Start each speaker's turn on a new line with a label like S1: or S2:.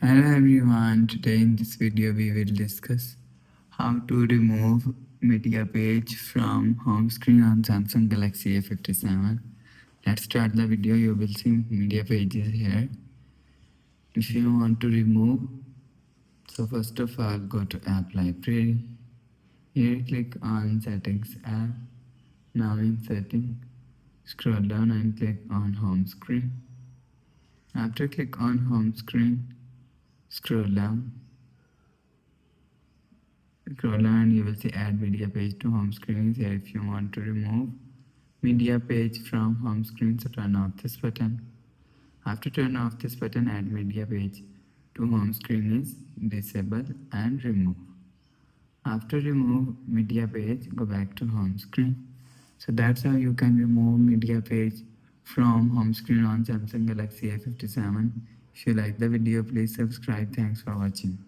S1: Hello everyone, today in this video we will discuss how to remove media page from home screen on Samsung Galaxy A57. Let's start the video. You will see media pages here. If you want to remove, so first of all go to app library. Here click on settings app. Now in setting, scroll down and click on home screen. After click on home screen, scroll down. Scroll down and you will see add media page to home screen is here. If you want to remove media page from home screen, so turn off this button. After turn off this button, add media page to home screen is disable and remove. After remove media page, go back to home screen. So that's how you can remove media page from home screen on Samsung Galaxy A57. If you like the video, please subscribe. Thanks for watching.